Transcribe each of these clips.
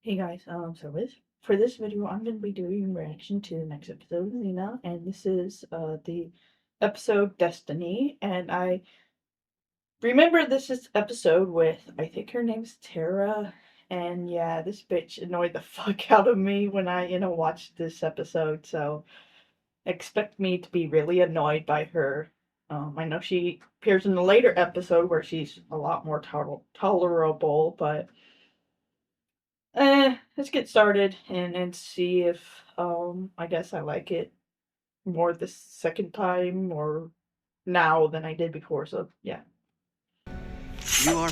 Hey guys, for this video, I'm gonna be doing a reaction to the next episode of Xena, and this is the episode Destiny. And I remember this is episode with, I think her name's Tara, and yeah, this bitch annoyed the fuck out of me when I watched this episode. So expect me to be really annoyed by her. I know she appears in a later episode where she's a lot more tolerable, but. Let's get started and see if I guess I like it more this second time or now than I did before. So yeah. You are.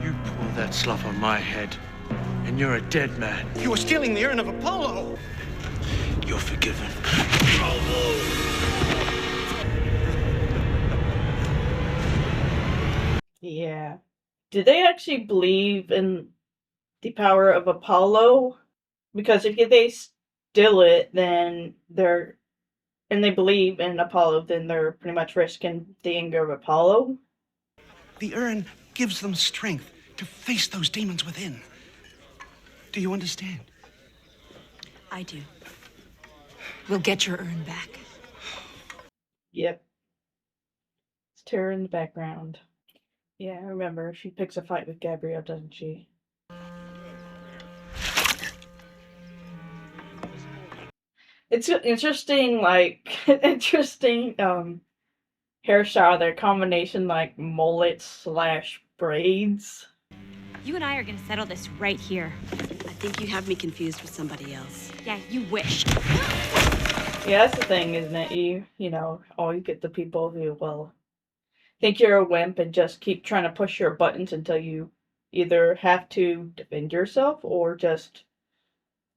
You pour that slough on my head, and you're a dead man. You were stealing the urn of Apollo! You're forgiven. Yeah. Did they actually believe in the power of Apollo? Because if they steal it, then they believe in Apollo, then they're pretty much risking the anger of Apollo. The urn gives them strength to face those demons within. Do you understand? I do. We'll get your urn back. Yep. It's Tara in the background. Yeah, I remember. She picks a fight with Gabrielle, doesn't she? It's an interesting, interesting hairstyle. Their combination, like mullet slash braids. You and I are gonna settle this right here. I think you have me confused with somebody else. Yeah, you wish. Yeah, that's the thing, isn't it? You know, always get the people who will think you're a wimp and just keep trying to push your buttons until you either have to defend yourself or just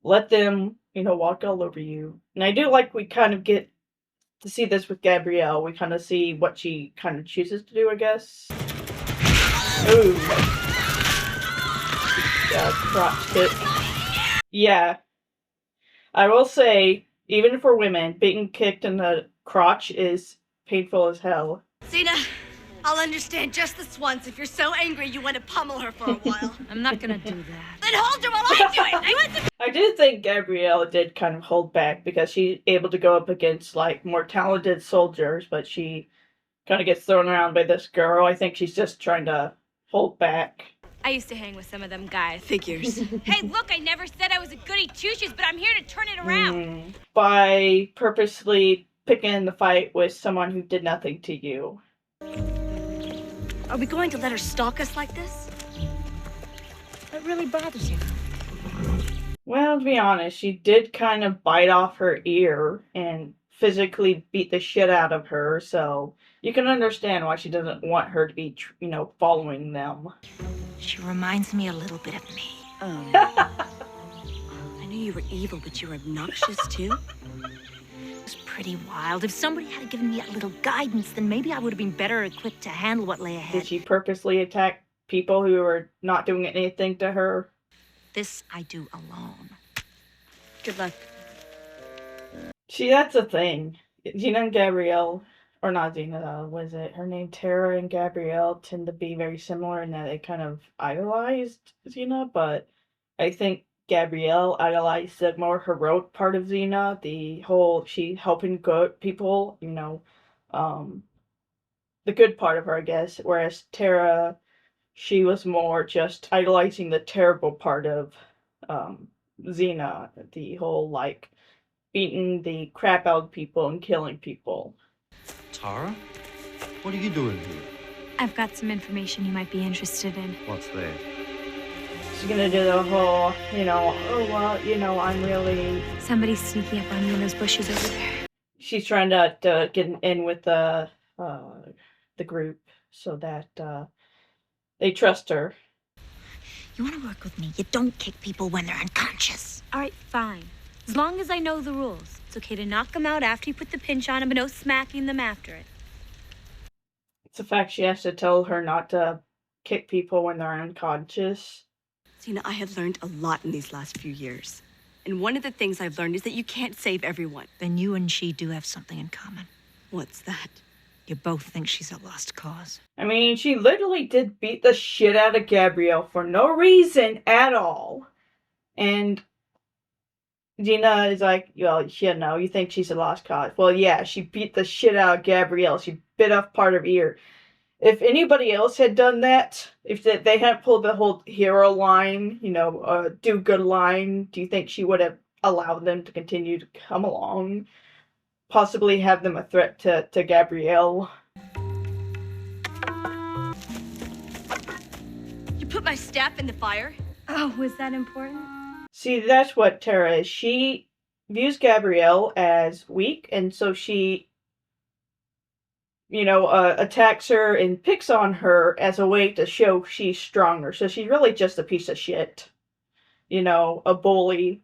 let them, walk all over you. And I do like we kind of get to see this with Gabrielle. We kind of see what she kind of chooses to do, I guess. Ooh. Yeah, crotch kick. Yeah. I will say, even for women, being kicked in the crotch is painful as hell. Xena, I'll understand just this once. If you're so angry you want to pummel her for a while. I'm not gonna do that. Then hold her while I do it! I did think Gabrielle did kind of hold back because she's able to go up against, like, more talented soldiers, but she kind of gets thrown around by this girl. I think she's just trying to hold back. I used to hang with some of them guys. Figures. Hey, look, I never said I was a goody two-shoes, but I'm here to turn it around. By purposely picking the fight with someone who did nothing to you. Are we going to let her stalk us like this? That really bothers you. Well, to be honest, she did kind of bite off her ear and physically beat the shit out of her, so you can understand why she doesn't want her to be, following them. She reminds me a little bit of me. I knew you were evil, but you're obnoxious too. It was pretty wild. If somebody had given me a little guidance, then maybe I would have been better equipped to handle what lay ahead. Did she purposely attack people who were not doing anything to her? This I do alone. Good luck. See, that's the thing. Xena and Gabrielle, or not Xena, was it her name? Tara and Gabrielle tend to be very similar in that they kind of idolized Xena, but I think Gabrielle idolized the more heroic part of Xena, the whole she helping good people, the good part of her, I guess, whereas Tara, she was more just idolizing the terrible part of Xena, the whole, like, beating the crap out of people and killing people. Tara? What are you doing here? I've got some information you might be interested in. What's that? She's gonna do the whole, oh, well, I'm really... Somebody's sneaking up on you in those bushes over there. She's trying to get in with the group so that they trust her. You want to work with me? You don't kick people when they're unconscious. All right, fine. As long as I know the rules. It's okay to knock them out after you put the pinch on them, but no smacking them after it. It's the fact she has to tell her not to kick people when they're unconscious. Xena, I have learned a lot in these last few years. And one of the things I've learned is that you can't save everyone. Then you and she do have something in common. What's that? You both think she's a lost cause. I mean, she literally did beat the shit out of Gabrielle for no reason at all. And Xena is like, well, you know, you think she's a lost cause. Well, yeah, she beat the shit out of Gabrielle. She bit off part of her ear. If anybody else had done that, if they hadn't pulled the whole hero line, you know, do good line, do you think she would have allowed them to continue to come along? Possibly have them a threat to Gabrielle? You put my staff in the fire? Oh, was that important? See, that's what Tara is. She views Gabrielle as weak, and so she, you know, attacks her and picks on her as a way to show she's stronger. So she's really just a piece of shit. You know, a bully.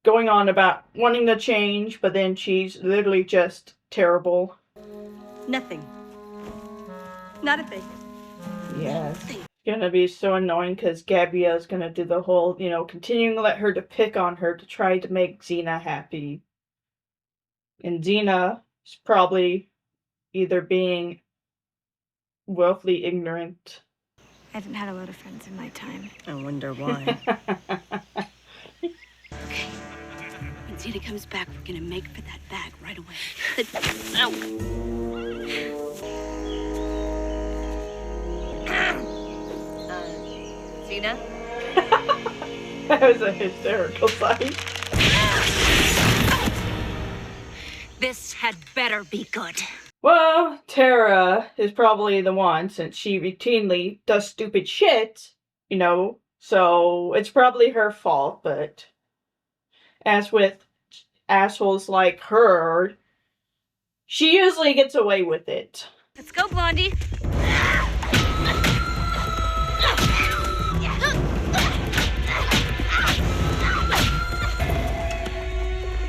Going on about wanting to change, but then she's literally just terrible. Nothing. Not a thing. Yes. It's gonna be so annoying because Gabrielle's gonna do the whole, you know, continuing to let her to pick on her to try to make Xena happy. And Xena is probably either being willfully ignorant. I haven't had a lot of friends in my time. I wonder why. Okay. When Xena comes back, we're gonna make for that bag right away. Xena? That was a hysterical sight. This had better be good. Well, Tara is probably the one, since she routinely does stupid shit, you know, so it's probably her fault, but as with assholes like her, she usually gets away with it. Let's go, Blondie.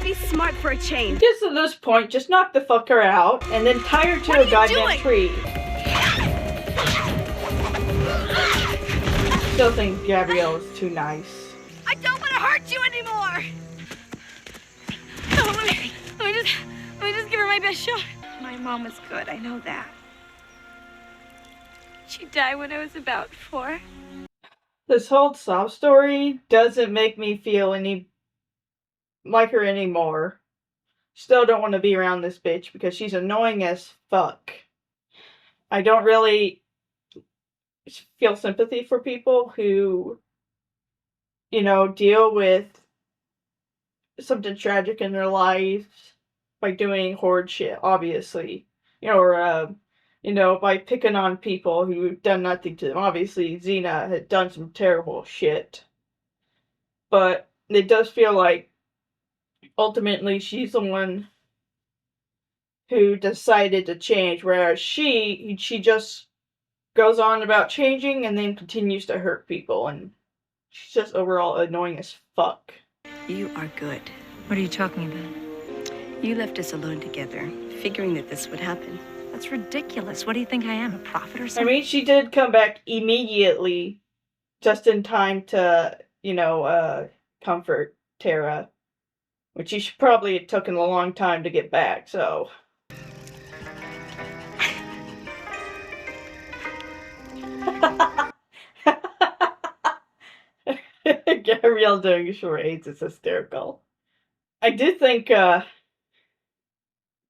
Be smart for a change. Just at this point, just knock the fucker out, and then tie her to a goddamn tree. Still think Gabrielle is too nice. I don't want to hurt you anymore. Oh, let me just give her my best shot. My mom was good, I know that. She died when I was about 4. This whole sob story doesn't make me feel any like her anymore. Still don't want to be around this bitch because she's annoying as fuck. I don't really feel sympathy for people who, you know, deal with something tragic in their lives by doing horrid shit, obviously. You know, or, you know, by picking on people who've done nothing to them. Obviously, Xena had done some terrible shit. But it does feel like ultimately she's the one who decided to change, whereas she just goes on about changing and then continues to hurt people, and she's just overall annoying as fuck. You are good. What are you talking about? You left us alone together, figuring that this would happen. That's ridiculous. What do you think I am, a prophet or I something? mean, she did come back immediately, just in time to, you know, comfort Tara, which she should probably have taken a long time to get back, so. Gabrielle doing charades is hysterical. I do think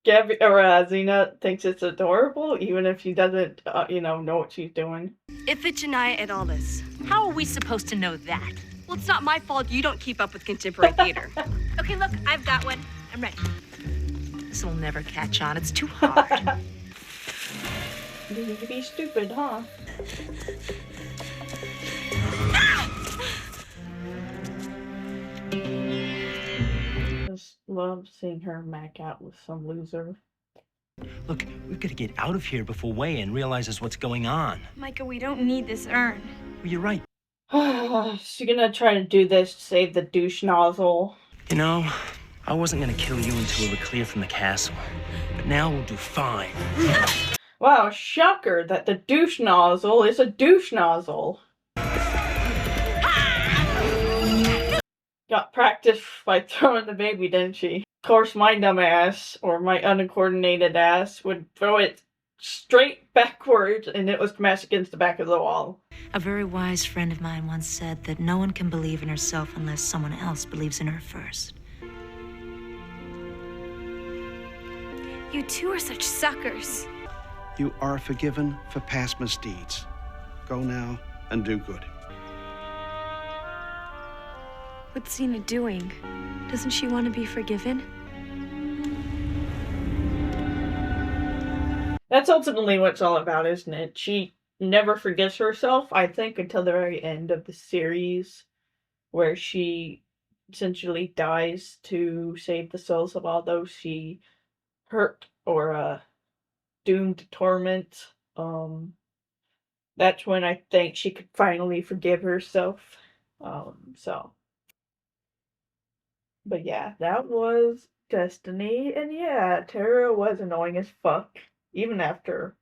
Xena thinks it's adorable, even if she doesn't, you know what she's doing. Iphigenia et alis. How are we supposed to know that? Well, it's not my fault you don't keep up with contemporary theater. Okay, look, I've got one. I'm ready. This will never catch on. It's too hard. You be stupid, huh? Just love seeing her mac out with some loser. Look, we've got to get out of here before Wei-Yin realizes what's going on. Micah, we don't need this urn. Well, you're right. She's gonna try to do this to save the douche nozzle. You know, I wasn't going to kill you until we were clear from the castle. But now we'll do fine. Wow, shocker that the douche nozzle is a douche nozzle. Got practice by throwing the baby, didn't she? Of course, my dumb ass, or my uncoordinated ass, would throw it straight backwards, and it was smashed against the back of the wall. A very wise friend of mine once said that no one can believe in herself unless someone else believes in her first. You two are such suckers. You are forgiven for past misdeeds. Go now and do good. What's Xena doing? Doesn't she want to be forgiven? That's ultimately what it's all about, isn't it? She never forgets herself, I think, until the very end of the series, where she essentially dies to save the souls of all those she hurt or doomed to torment. That's when I think she could finally forgive herself. So, but yeah, that was Destiny, and yeah, Tara was annoying as fuck, even after.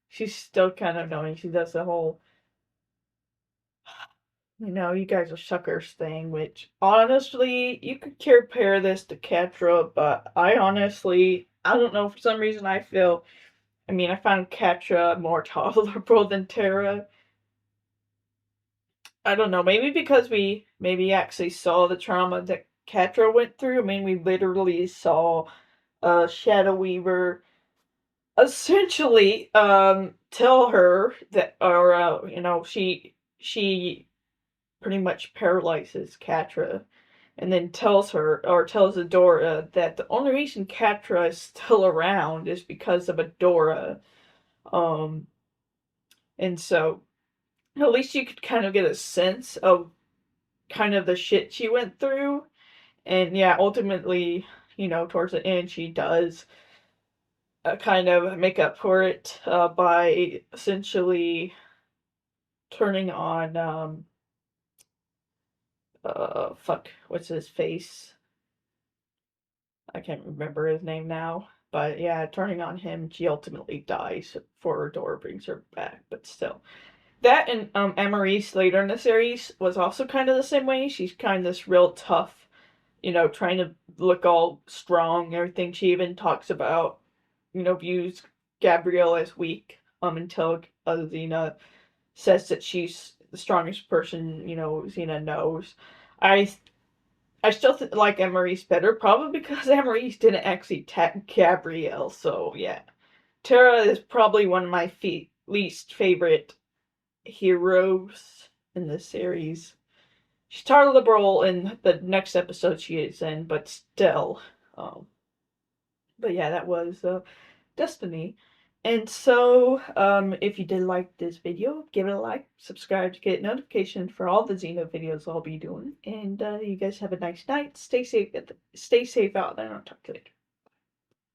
She's still kind of annoying. She does the whole, you guys are suckers thing, which honestly, you could compare this to Catra, but I don't know, for some reason I found Catra more tolerable than Tara. I don't know, maybe because we maybe actually saw the trauma that Catra went through. I mean, we literally saw Shadow Weaver essentially tell her that, or she pretty much paralyzes Catra, and then tells Adora that the only reason Catra is still around is because of Adora. And so at least you could kind of get a sense of kind of the shit she went through. And yeah, ultimately, towards the end, she does kind of make up for it by essentially turning on, what's his face? I can't remember his name now. But yeah, turning on him, she ultimately dies before Adora brings her back. But still. That and Amarise later in the series was also kind of the same way. She's kind of this real tough, trying to look all strong and everything. She even talks about, views Gabrielle as weak until Xena says that she's the strongest person, Xena knows. I I still like Amarise better, probably because Amarise didn't actually attack Gabrielle, so yeah. Tara is probably one of my least favorite heroes in this series. She's tolerable in the next episode she is in, but still. But yeah, that was Destiny. And so, if you did like this video, give it a like, subscribe to get notifications for all the Xena videos I'll be doing. And you guys have a nice night. Stay safe out there, and I'll talk to you later.